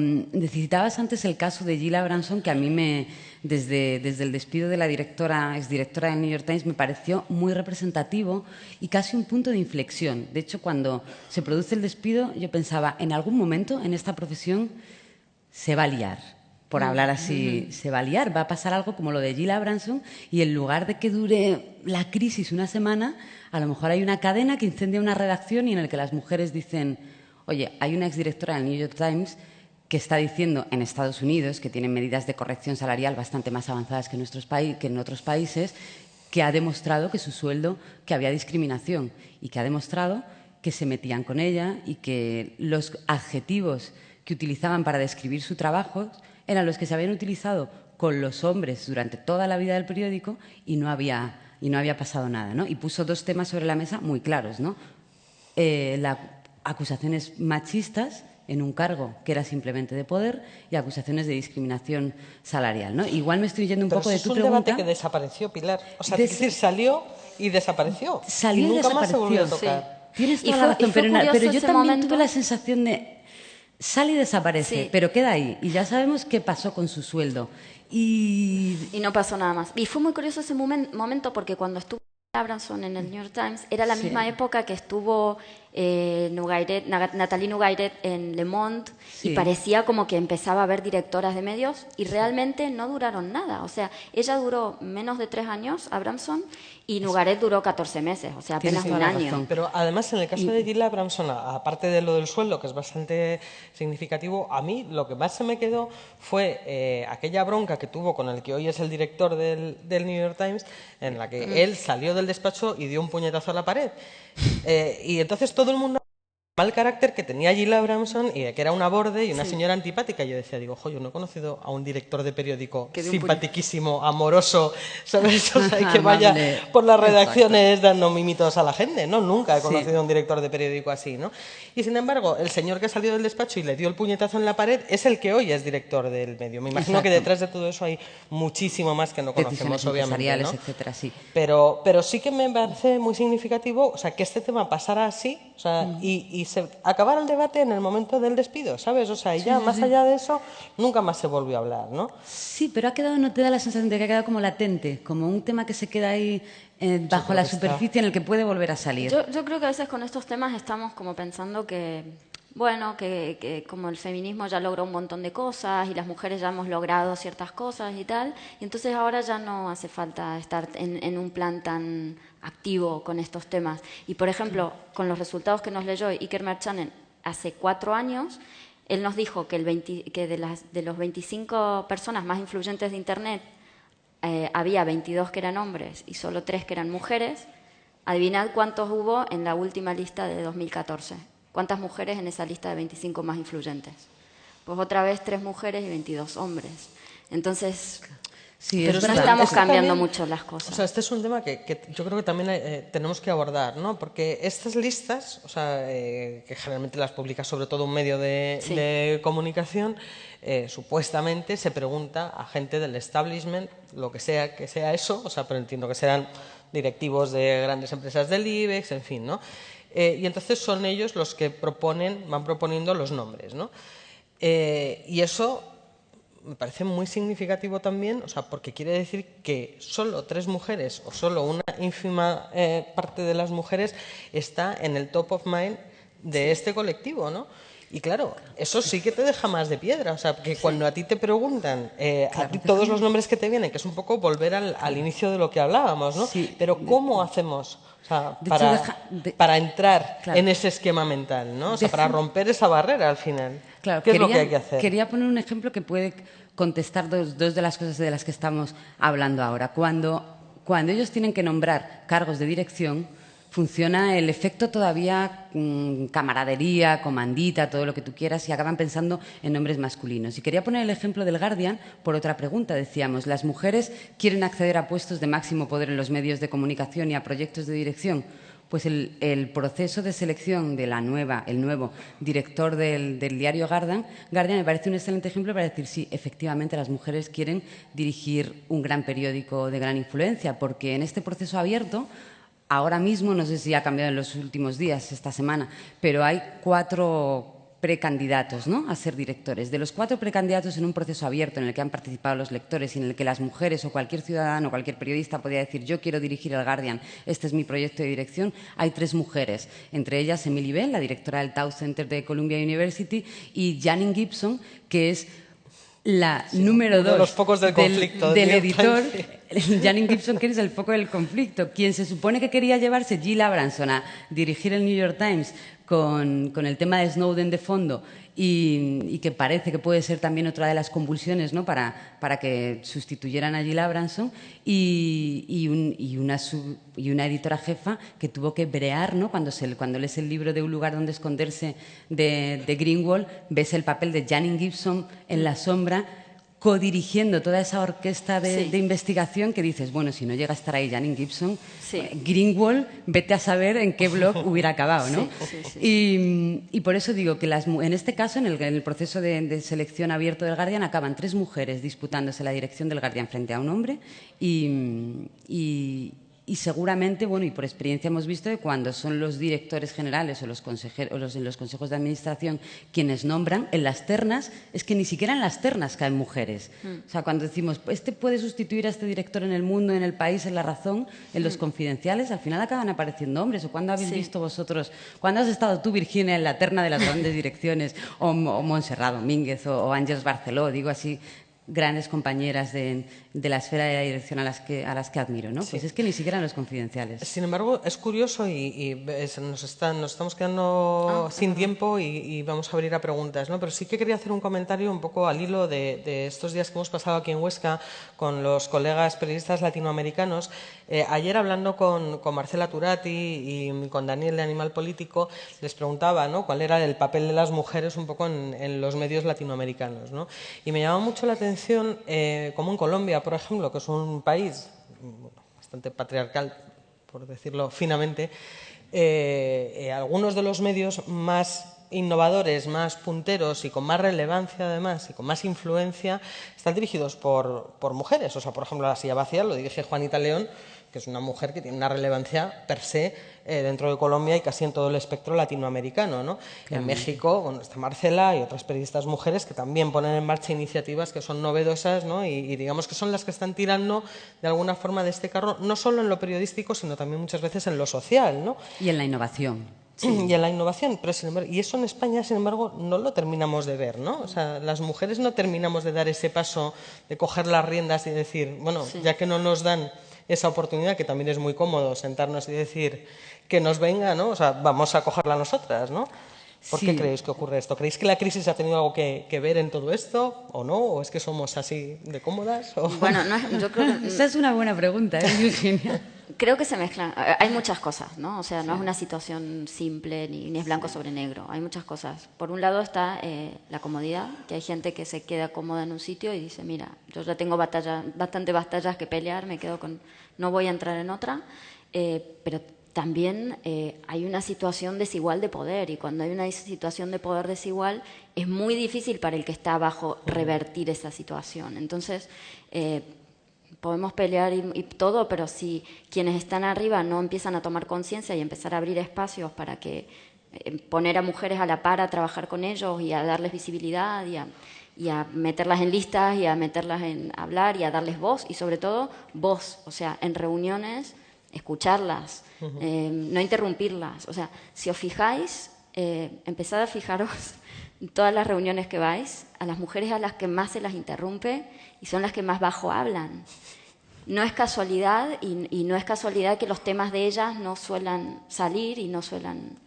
citabas antes el caso de Gillian Branson, que a mí desde el despido de la exdirectora del New York Times, me pareció muy representativo y casi un punto de inflexión. De hecho, cuando se produce el despido, yo pensaba, en algún momento en esta profesión se va a liar, por hablar así, se va a liar, va a pasar algo como lo de Gillian Branson, y en lugar de que dure la crisis una semana, a lo mejor hay una cadena que incendia una redacción y en el que las mujeres dicen, oye, hay una exdirectora del New York Times que está diciendo en Estados Unidos, que tienen medidas de corrección salarial bastante más avanzadas que en otros países, que ha demostrado que su sueldo, que había discriminación, y que ha demostrado que se metían con ella y que los adjetivos que utilizaban para describir su trabajo eran los que se habían utilizado con los hombres durante toda la vida del periódico, y no había y no había pasado nada, ¿no? Y puso dos temas sobre la mesa muy claros, ¿no? Las acusaciones machistas en un cargo que era simplemente de poder y acusaciones de discriminación salarial, ¿no? Igual me estoy yendo un poco de tu pregunta. Es un debate que desapareció, Pilar. O sea, es decir, salió y desapareció. Salió y nunca más se volvió a desapareció. tocar. Sí. Tienes toda la razón, pero yo también tuve la sensación de sale y desaparece, pero queda ahí. Y ya sabemos qué pasó con su sueldo. Y no pasó nada más. Y fue muy curioso ese momento porque cuando estuvo Abramson en el New York Times, era la misma época que estuvo Nathalie Nougairet en Le Monde, y parecía como que empezaba a haber directoras de medios y realmente no duraron nada. O sea, ella duró menos de 3 años, Abramson, y Nougairet duró 14 meses, o sea, apenas un año. Pero además, en el caso de Jill Abramson, aparte de lo del sueldo, que es bastante significativo, a mí lo que más se me quedó fue aquella bronca que tuvo con el que hoy es el director del New York Times, en la que él salió del despacho y dio un puñetazo a la pared. Y entonces todo el mundo mal carácter que tenía Jill Abramson y de que era una borde y una señora antipática. Y yo decía, digo, yo no he conocido a un director de periódico simpatiquísimo, amoroso, ¿sabes? O sea, y que vaya por las redacciones dando mimitos a la gente, ¿no? Nunca he conocido a un director de periódico así, ¿no? Y sin embargo, el señor que salió del despacho y le dio el puñetazo en la pared es el que hoy es director del medio. Me imagino que detrás de todo eso hay muchísimo más que no conocemos, obviamente, ¿no? Etcétera, sí. Pero sí que me parece muy significativo, o sea, que este tema pasara así, o sea, y se acabara el debate en el momento del despido, ¿sabes? O sea, y ya más allá de eso, nunca más se volvió a hablar, ¿no? Sí, pero ha quedado, ¿no te da la sensación de que ha quedado como latente, como un tema que se queda ahí bajo la superficie en el que puede volver a salir? Yo creo que a veces con estos temas estamos como pensando que, bueno, que como el feminismo ya logró un montón de cosas y las mujeres ya hemos logrado ciertas cosas y tal, y entonces ahora ya no hace falta estar en un plan tan activo con estos temas. Y, por ejemplo, con los resultados que nos leyó Iker Merchanen hace 4 años, él nos dijo que, de los 25 personas más influyentes de Internet, había 22 que eran hombres y solo 3 que eran mujeres. Adivinad cuántos hubo en la última lista de 2014. ¿Cuántas mujeres en esa lista de 25 más influyentes? Pues otra vez 3 mujeres y 22 hombres. Entonces, pero no estamos cambiando mucho las cosas. O sea, este es un tema que yo creo que también tenemos que abordar, ¿no? Porque estas listas, o sea, que generalmente las publica sobre todo un medio de comunicación, supuestamente se pregunta a gente del establishment, lo que sea eso, o sea, pero entiendo que serán directivos de grandes empresas del IBEX, en fin, ¿no? Y entonces son ellos los que van proponiendo los nombres, ¿no? Y eso me parece muy significativo también, o sea, porque quiere decir que solo 3 mujeres o solo una ínfima parte de las mujeres está en el top of mind de este colectivo, ¿no? Y claro, eso sí que te deja más de piedra, o sea, que cuando a ti te preguntan, a ti todos los nombres que te vienen, que es un poco volver al inicio de lo que hablábamos, ¿no? Sí. Pero ¿cómo hacemos? O sea, para entrar en ese esquema mental, ¿no? O sea, para romper esa barrera al final. Claro, ¿Qué es lo que hay que hacer? Quería poner un ejemplo que puede contestar dos de las cosas de las que estamos hablando ahora. Cuando ellos tienen que nombrar cargos de dirección, funciona el efecto todavía camaradería, comandita, todo lo que tú quieras, y acaban pensando en nombres masculinos. Y quería poner el ejemplo del Guardian por otra pregunta. Decíamos, ¿las mujeres quieren acceder a puestos de máximo poder en los medios de comunicación y a proyectos de dirección? Pues el proceso de selección de el nuevo director del diario Guardian me parece un excelente ejemplo para decir, sí, efectivamente las mujeres quieren dirigir un gran periódico de gran influencia, porque en este proceso abierto, ahora mismo, no sé si ha cambiado en los últimos días, esta semana, pero hay 4 precandidatos, ¿no?, a ser directores. De los 4 precandidatos en un proceso abierto en el que han participado los lectores y en el que las mujeres o cualquier ciudadano o cualquier periodista podía decir yo quiero dirigir el Guardian, este es mi proyecto de dirección, hay 3 mujeres, entre ellas Emily Bell, la directora del Tau Center de Columbia University, y Janine Gibson, que es la número 2 de los focos del conflicto del editor, Janine Gibson, que es el foco del conflicto, quien se supone que quería llevarse Jill Abramson a dirigir el New York Times con el tema de Snowden de fondo y que parece que puede ser también otra de las convulsiones, ¿no?, para que sustituyeran a Jill Abramson, y una editora jefa que tuvo que brear, ¿no?, cuando lees el libro de Un lugar donde esconderse de Greenwald, ves el papel de Janine Gibson en la sombra codirigiendo toda esa orquesta de Sí. investigación que dices, bueno, si no llega a estar ahí Janine Gibson, Sí. Greenwald, vete a saber en qué blog hubiera acabado, ¿no? Sí, sí, sí. Y por eso digo que en este caso, en el proceso de selección abierto del Guardian, acaban 3 mujeres disputándose la dirección del Guardian frente a un hombre y seguramente, bueno, y por experiencia hemos visto que cuando son los directores generales o los consejeros, en los consejos de administración quienes nombran, en las ternas, es que ni siquiera en las ternas caen mujeres. O sea, cuando decimos, este puede sustituir a este director en El Mundo, en El País, en La Razón, en los confidenciales, al final acaban apareciendo hombres. ¿O cuándo habéis visto vosotros, cuándo has estado tú, Virginia, en la terna de las grandes direcciones, o Montserrat Domínguez, o Ángeles Barceló, digo así, grandes compañeras de la esfera de la dirección a las que admiro, ¿no? Sí. Pues es que ni siquiera en los confidenciales. Sin embargo, es curioso y nos estamos quedando sin tiempo y vamos a abrir a preguntas, ¿no? Pero sí que quería hacer un comentario un poco al hilo de estos días que hemos pasado aquí en Huesca con los colegas periodistas latinoamericanos. Ayer, hablando con Marcela Turati y con Daniel de Animal Político, les preguntaba, ¿no?, cuál era el papel de las mujeres un poco en los medios latinoamericanos, ¿no? Y me llamaba mucho la atención como en Colombia, por ejemplo, que es un país bastante patriarcal, por decirlo finamente, algunos de los medios más innovadores, más punteros y con más relevancia además y con más influencia están dirigidos por mujeres. O sea, por ejemplo, La Silla Vacía lo dirige Juanita León, que es una mujer que tiene una relevancia per se dentro de Colombia y casi en todo el espectro latinoamericano, ¿no? En México, bueno, está Marcela y otras periodistas mujeres que también ponen en marcha iniciativas que son novedosas, ¿no? Y digamos que son las que están tirando de alguna forma de este carro, no solo en lo periodístico, sino también muchas veces en lo social, ¿no? Y en la innovación. Sí. Y en la innovación, pero sin embargo, y eso en España, sin embargo, no lo terminamos de ver, ¿no? O sea, las mujeres no terminamos de dar ese paso de coger las riendas y decir, bueno, ya que no nos dan esa oportunidad, que también es muy cómodo sentarnos y decir que nos venga, ¿no? O sea, vamos a cogerla nosotras, ¿no? ¿Por qué creéis que ocurre esto? ¿Creéis que la crisis ha tenido algo que ver en todo esto o no? ¿O es que somos así de cómodas? ¿O? Bueno, yo creo que... Esa es una buena pregunta, Virginia. Creo que se mezclan. Hay muchas cosas, ¿no? O sea, no es una situación simple ni es blanco sobre negro. Hay muchas cosas. Por un lado está la comodidad, que hay gente que se queda cómoda en un sitio y dice, mira, yo ya tengo bastante batallas que pelear, me quedo con... no voy a entrar en otra. Pero también hay una situación desigual de poder y cuando hay una situación de poder desigual es muy difícil para el que está abajo revertir esa situación. Entonces... podemos pelear y todo, pero si quienes están arriba no empiezan a tomar conciencia y empezar a abrir espacios para que poner a mujeres a la par a trabajar con ellos y a darles visibilidad y a meterlas en listas y a meterlas en hablar y a darles voz y sobre todo voz, o sea, en reuniones escucharlas, no interrumpirlas. O sea, si os fijáis, empezad a fijaros en todas las reuniones que vais, a las mujeres a las que más se las interrumpe y son las que más bajo hablan. No es casualidad y no es casualidad que los temas de ellas no suelan salir y no suelan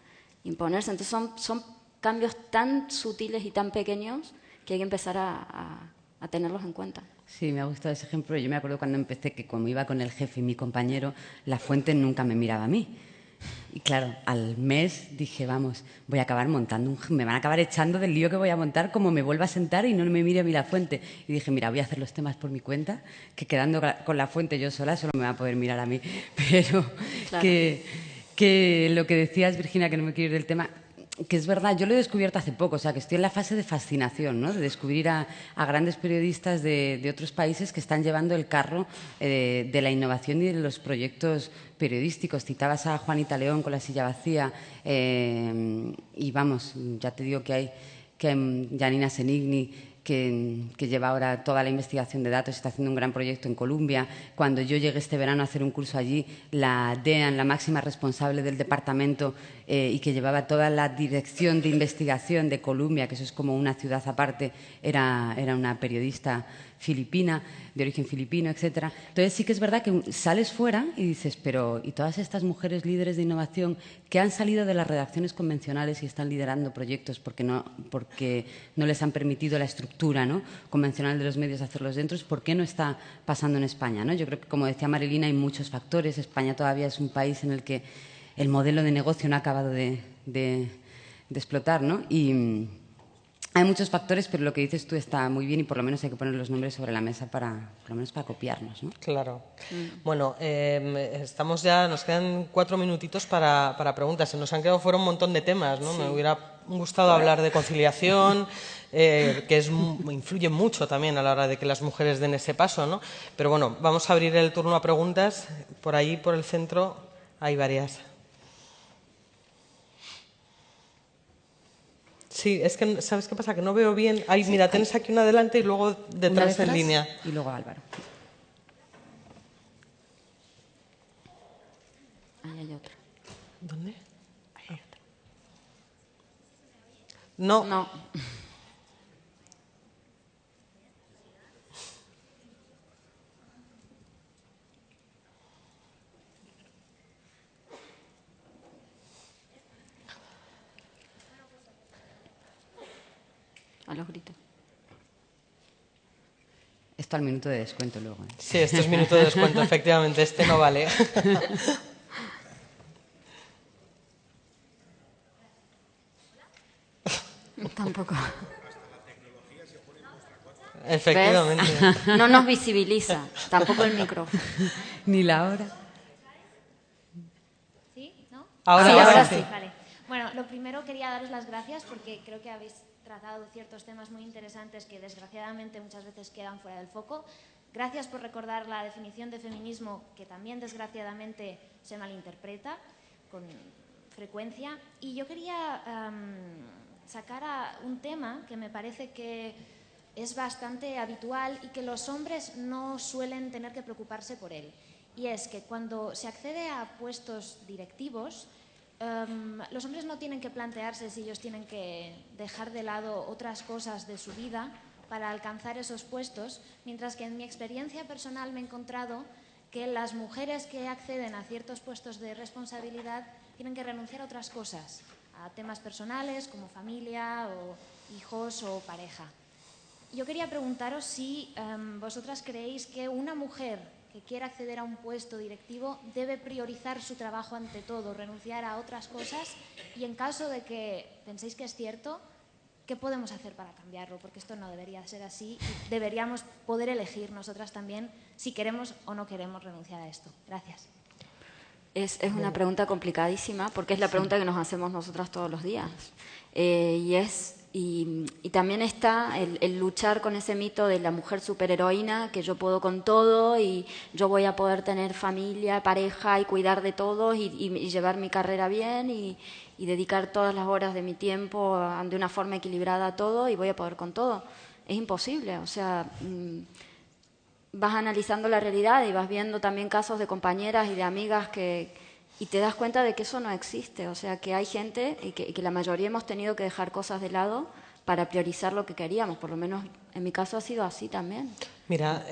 imponerse. Entonces son cambios tan sutiles y tan pequeños que hay que empezar a tenerlos en cuenta. Sí, me ha gustado ese ejemplo. Yo me acuerdo cuando empecé que como iba con el jefe y mi compañero, la fuente nunca me miraba a mí. Y claro, al mes dije, vamos, voy a acabar montando me van a acabar echando del lío que voy a montar como me vuelva a sentar y no me mire a mí la fuente. Y dije, mira, voy a hacer los temas por mi cuenta, que quedando con la fuente yo sola solo me va a poder mirar a mí. Pero claro. que lo que decías, Virginia, que no me quiero ir del tema, que es verdad, yo lo he descubierto hace poco, o sea, que estoy en la fase de fascinación, ¿no? De descubrir a grandes periodistas de otros países que están llevando el carro de la innovación y de los proyectos periodísticos. Citabas a Juanita León con La Silla Vacía y vamos, ya te digo que hay Janina Senigni, que lleva ahora toda la investigación de datos, está haciendo un gran proyecto en Colombia. Cuando yo llegué este verano a hacer un curso allí, la DEAN, la máxima responsable del departamento y que llevaba toda la dirección de investigación de Colombia, que eso es como una ciudad aparte, era una periodista filipina, de origen filipino, etcétera. Entonces sí que es verdad que sales fuera y dices, pero ¿y todas estas mujeres líderes de innovación que han salido de las redacciones convencionales y están liderando proyectos porque no les han permitido la estructura, ¿no?, convencional de los medios hacerlos dentro? ¿Por qué no está pasando en España, ¿no? Yo creo que, como decía Marilina, hay muchos factores. España todavía es un país en el que el modelo de negocio no ha acabado de explotar, ¿no? hay muchos factores, pero lo que dices tú está muy bien y por lo menos hay que poner los nombres sobre la mesa por lo menos para copiarnos, ¿no? Claro. Bueno, estamos ya, nos quedan 4 minutitos para preguntas. Se nos han quedado fuera un montón de temas, ¿no? Sí. Me hubiera gustado hablar de conciliación, que influye mucho también a la hora de que las mujeres den ese paso, ¿no? Pero bueno, vamos a abrir el turno a preguntas. Por ahí, por el centro, hay varias. Sí, es que, ¿sabes qué pasa? Que no veo bien. Ay, mira, tienes aquí una delante y luego detrás en línea. Y luego Álvaro. Ahí hay otra. ¿Dónde? Ahí hay otra. No. No. A los gritos. Esto al minuto de descuento luego, ¿eh? Sí, esto es minuto de descuento, efectivamente. Este no vale. Tampoco. Efectivamente. ¿Ves? No nos visibiliza, tampoco el micrófono. Ni la hora. ¿Sí? ¿No? Ahora sí. Vale. Bueno, lo primero quería daros las gracias porque creo que habéis tratado ciertos temas muy interesantes que desgraciadamente muchas veces quedan fuera del foco. Gracias por recordar la definición de feminismo que también desgraciadamente se malinterpreta con frecuencia. Y yo quería sacar a un tema que me parece que es bastante habitual y que los hombres no suelen tener que preocuparse por él. Y es que cuando se accede a puestos directivos, los hombres no tienen que plantearse si ellos tienen que dejar de lado otras cosas de su vida para alcanzar esos puestos, mientras que en mi experiencia personal me he encontrado que las mujeres que acceden a ciertos puestos de responsabilidad tienen que renunciar a otras cosas, a temas personales como familia o hijos o pareja. Yo quería preguntaros si vosotras creéis que una mujer que quiera acceder a un puesto directivo debe priorizar su trabajo ante todo, renunciar a otras cosas, y en caso de que penséis que es cierto, ¿qué podemos hacer para cambiarlo? Porque esto no debería ser así y deberíamos poder elegir nosotras también si queremos o no queremos renunciar a esto. Gracias. Es una pregunta complicadísima porque es la pregunta que nos hacemos nosotras todos los días. Y también está el luchar con ese mito de la mujer superheroína, que yo puedo con todo y yo voy a poder tener familia, pareja y cuidar de todos y llevar mi carrera bien y dedicar todas las horas de mi tiempo de una forma equilibrada a todo y voy a poder con todo. Es imposible, o sea, vas analizando la realidad y vas viendo también casos de compañeras y de amigas y te das cuenta de que eso no existe, o sea, que hay gente y que la mayoría hemos tenido que dejar cosas de lado para priorizar lo que queríamos, por lo menos en mi caso ha sido así también. Mira,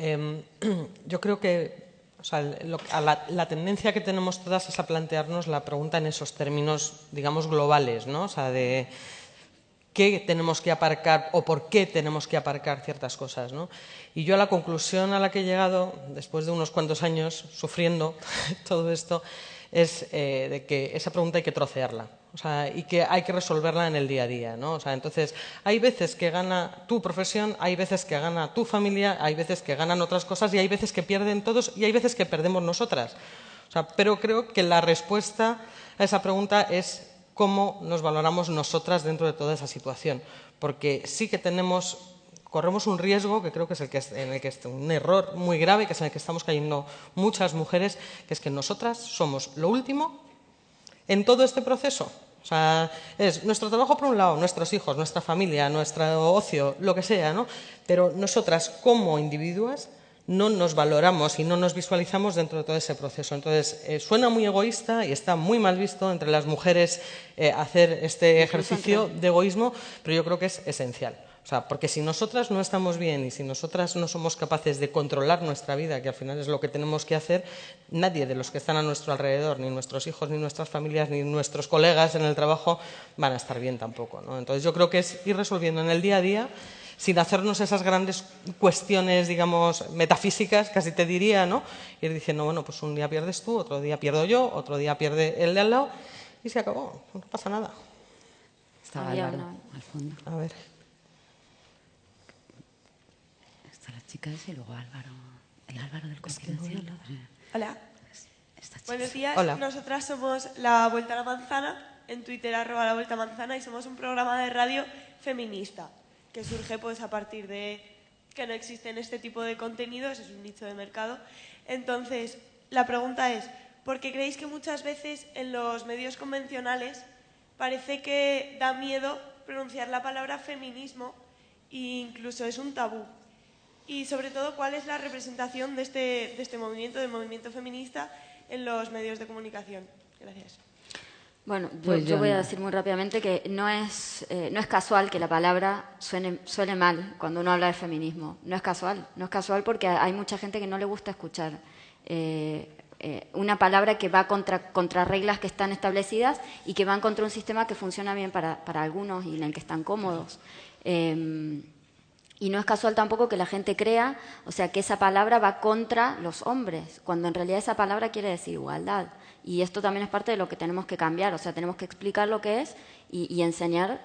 yo creo que o sea, la tendencia que tenemos todas es a plantearnos la pregunta en esos términos, digamos, globales, ¿no? O sea, de qué tenemos que aparcar o por qué tenemos que aparcar ciertas cosas, ¿no? Y yo a la conclusión a la que he llegado, después de unos cuantos años sufriendo todo esto, es de que esa pregunta hay que trocearla, o sea, y que hay que resolverla en el día a día, ¿no? O sea, entonces, hay veces que gana tu profesión, hay veces que gana tu familia, hay veces que ganan otras cosas y hay veces que pierden todos y hay veces que perdemos nosotras. O sea, pero creo que la respuesta a esa pregunta es cómo nos valoramos nosotras dentro de toda esa situación, porque sí que corremos un riesgo, que creo que es un error muy grave, que es en el que estamos cayendo muchas mujeres, que es que nosotras somos lo último en todo este proceso. O sea, es nuestro trabajo por un lado, nuestros hijos, nuestra familia, nuestro ocio, lo que sea, ¿no? Pero nosotras como individuas no nos valoramos y no nos visualizamos dentro de todo ese proceso. Entonces, suena muy egoísta y está muy mal visto entre las mujeres hacer este ejercicio de egoísmo, pero yo creo que es esencial. O sea, porque si nosotras no estamos bien y si nosotras no somos capaces de controlar nuestra vida, que al final es lo que tenemos que hacer, nadie de los que están a nuestro alrededor, ni nuestros hijos, ni nuestras familias, ni nuestros colegas en el trabajo, van a estar bien tampoco, ¿no? Entonces yo creo que es ir resolviendo en el día a día, sin hacernos esas grandes cuestiones, digamos, metafísicas, casi te diría, ¿no? Ir diciendo, bueno, pues un día pierdes tú, otro día pierdo yo, otro día pierde el de al lado, y se acabó, no pasa nada. Estaba Álvaro al fondo. A ver. chica es y luego Álvaro. El Álvaro del Confidencial. Hola. Buenos días. Hola. Nosotras somos La Vuelta a la Manzana, en Twitter @La Vuelta a Manzana, y somos un programa de radio feminista que surge pues a partir de que no existen este tipo de contenidos, es un nicho de mercado. Entonces, la pregunta es, ¿por qué creéis que muchas veces en los medios convencionales parece que da miedo pronunciar la palabra feminismo e incluso es un tabú? Y sobre todo, ¿cuál es la representación de este movimiento, del movimiento feminista, en los medios de comunicación? Gracias. Bueno, Pues yo voy a decir muy rápidamente que no es casual que la palabra suene mal cuando uno habla de feminismo. No es casual porque hay mucha gente que no le gusta escuchar una palabra que va contra reglas que están establecidas y que van contra un sistema que funciona bien para algunos y en el que están cómodos. Y no es casual tampoco que la gente crea, o sea, que esa palabra va contra los hombres, cuando en realidad esa palabra quiere decir igualdad. Y esto también es parte de lo que tenemos que cambiar, o sea, tenemos que explicar lo que es y enseñar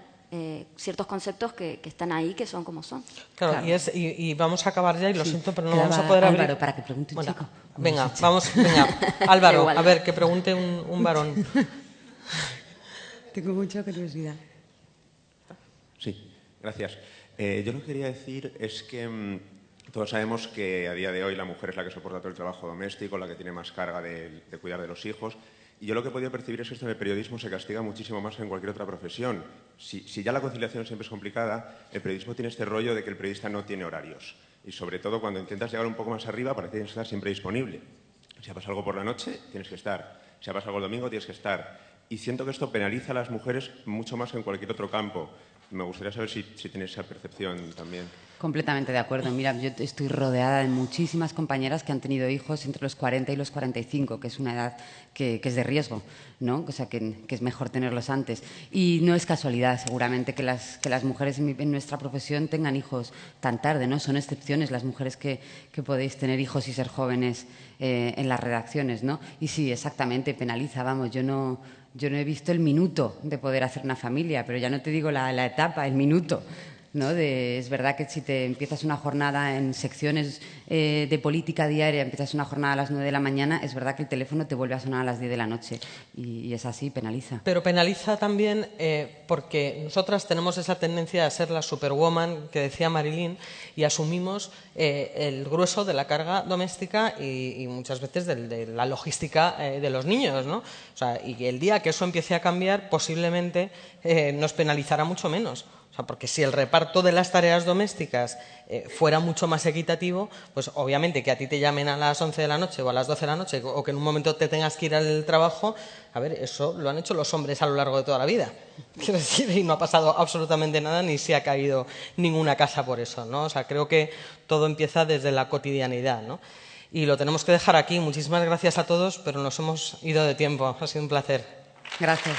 ciertos conceptos que están ahí, que son como son. Claro. Y vamos a acabar ya, y lo siento, pero no Quedaba vamos a poder abrir... Álvaro, para que pregunte un chico. Venga, venga. Álvaro, Igual. a ver, que pregunte un varón. Tengo mucha curiosidad. Sí, gracias. Yo lo que quería decir es que todos sabemos que a día de hoy la mujer es la que soporta todo el trabajo doméstico, la que tiene más carga de cuidar de los hijos. Y yo lo que he podido percibir es que esto en el periodismo se castiga muchísimo más que en cualquier otra profesión. Si ya la conciliación siempre es complicada, el periodismo tiene este rollo de que el periodista no tiene horarios. Y sobre todo cuando intentas llegar un poco más arriba, parece que tienes que estar siempre disponible. Si ha pasado algo por la noche, tienes que estar. Si ha pasado algo el domingo, tienes que estar. Y siento que esto penaliza a las mujeres mucho más que en cualquier otro campo. Me gustaría saber si tienes esa percepción también. Completamente de acuerdo. Mira, yo estoy rodeada de muchísimas compañeras que han tenido hijos entre los 40 y los 45, que es una edad que es de riesgo, ¿no? O sea, que es mejor tenerlos antes. Y no es casualidad, seguramente, que las mujeres en nuestra profesión tengan hijos tan tarde, ¿no? Son excepciones las mujeres que podéis tener hijos y ser jóvenes en las redacciones, ¿no? Y sí, exactamente, penaliza, vamos, yo no he visto el minuto de poder hacer una familia, pero ya no te digo la etapa, el minuto, ¿no? Es verdad que si te empiezas una jornada en secciones de política diaria, empiezas una jornada a las 9 de la mañana, es verdad que el teléfono te vuelve a sonar a las 10 de la noche y es así, penaliza. Pero penaliza también porque nosotras tenemos esa tendencia a ser la superwoman que decía Marilyn y asumimos el grueso de la carga doméstica y muchas veces de la logística de los niños, ¿no? O sea, y el día que eso empiece a cambiar, posiblemente nos penalizará mucho menos. O sea, porque si el reparto de las tareas domésticas fuera mucho más equitativo, pues obviamente que a ti te llamen a las 11 de la noche o a las 12 de la noche o que en un momento te tengas que ir al trabajo, a ver, eso lo han hecho los hombres a lo largo de toda la vida. Quiero decir, y no ha pasado absolutamente nada ni se ha caído ninguna casa por eso, ¿no? O sea, creo que todo empieza desde la cotidianidad, ¿no? Y lo tenemos que dejar aquí. Muchísimas gracias a todos, pero nos hemos ido de tiempo. Ha sido un placer. Gracias.